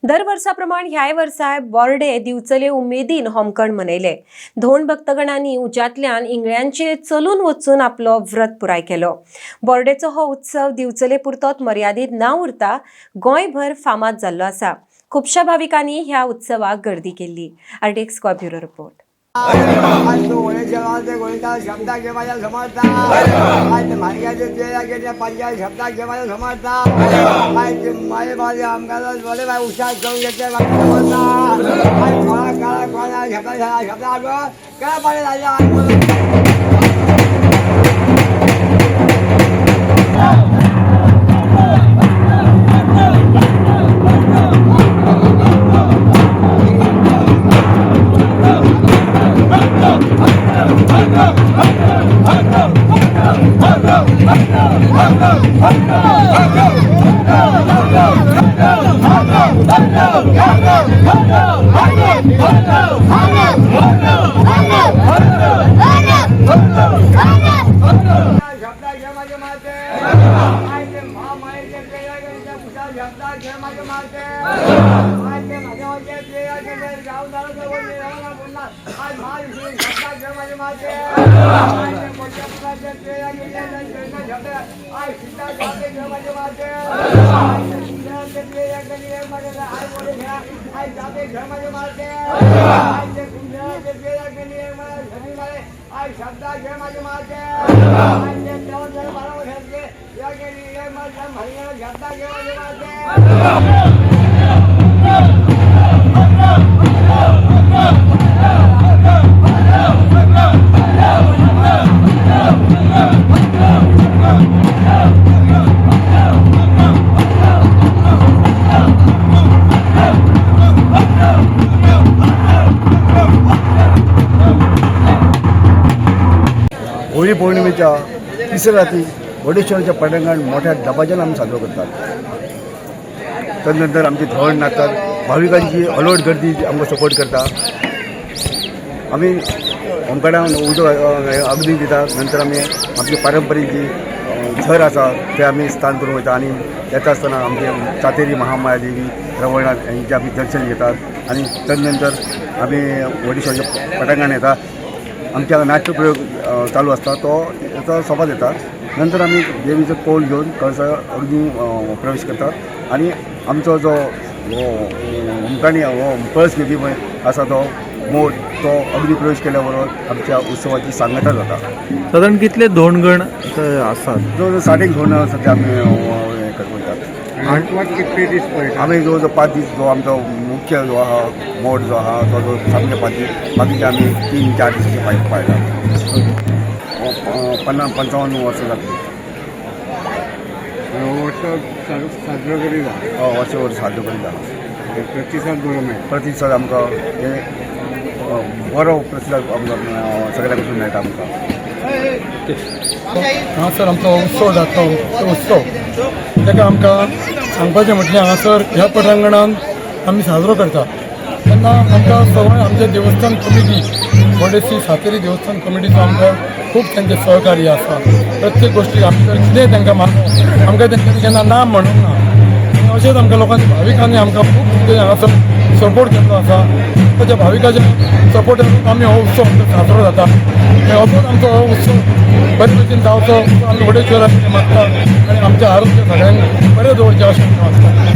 दर वर्साप्रमाण ह्याय वर्सा बोर्डे दिवचले उमेदीन होमखण मनयले। धोंड भक्तगणांनी उज्यांतल्यान इंगळ्यांचे चलून वचून आपलो व्रत पुराय केलो। बोर्डेचो हो उत्सव दिवचले पुरतोच मर्यादित ना उरता गोंयभर फामाद जाल्लो आसा। खुबशा भाविकांनी ह्या उत्सवाक गर्दी केल्ली। आर्टिक्स को ब्युरो रिपोर्ट। होळी पौर्णिमेच्या तिसऱ्या रात्री वडेश्वराच्या पटांगणात मोठ्या दबाज्यान आम्ही साजरो करतात। त्यानंतर आमचे धोंड नाचतात, भाविकांची अलर्ट गर्दी आमकां सपोर्ट करता। आम्ही होमखणाक उजो अग्नी दितात। नंतर आम्ही आमची पारंपरीक जी झर आसा ते आम्ही स्थान करून वयता आणि येता आसतना आमचे चातेरी महामाया देवी रवळनाथ यांचे आम्ही दर्शन घेतात आणि त्यानंतर आम्ही वडेश्वराच्या पटांगणात येतात। आमच्या नाट्य प्रयोग चालू असता तो सोबत येतात। नंतर आम्ही देवीचं कौल घेऊन कळसा अग्नी प्रवेश करतात आणि आमचो जो होमखणी कळस घेवपी पळय आसा तो मोठ तो अग्नी प्रवेश केल्याबरोबर आमच्या उत्सवाची सांगता जाता। साधारण कितले धोंडगण आसात? जो 60 धोंड सध्या आम्ही हे करतात। कितले दीस पळयता? आम्ही जो 5 दीस जो आमचो मुख्य जो आहा मोठ जो आहा तो सामके 5 दीस, बाकीचे आम्ही 3-4 दीस पाळटा। 50-55 वर्सां जातली। साजरो करीता वर्ष साजरो करीता। प्रतिसाद बरो मेळटा? प्रतिसाद आमकां हे बरो प्रतिसाद आमकां सगळ्या कडसून मेळटा आमकां। हांगासर आमचो उत्सव जाता, तो उत्सव ताका आमकां सांगपाचें म्हटल्यार हांगासर ह्या पटांगणांत आमी साजरो करता तेन्ना आमकां सगळें आमचे देवस्थान कमिटी बोर्डेची सातेरी देवस्थान कमिटीचो आमकां खूब तेंचें सहकार्य आसा। प्रत्येक गोश्टीक आमकां कितेंय तांकां मागून आमकां तेंच्यांनी केन्ना ना म्हणूंक ना। आनी अशेंच आमकां लोकांनी भाविकांनी आमकां खूब कितें हांगासर सपोर्ट केल्लो आसा। ताच्या भाविकाच्या सपोर्टान आमी हो उत्सव आमचो साजरो जाता आनी असोच आमचो हो उत्सव बरे भशेन जावचो आमी वडेश्वराक मागता आनी आमचें आरोग्य सगळ्यांक बरें दवरचें अशें आमकां आसता।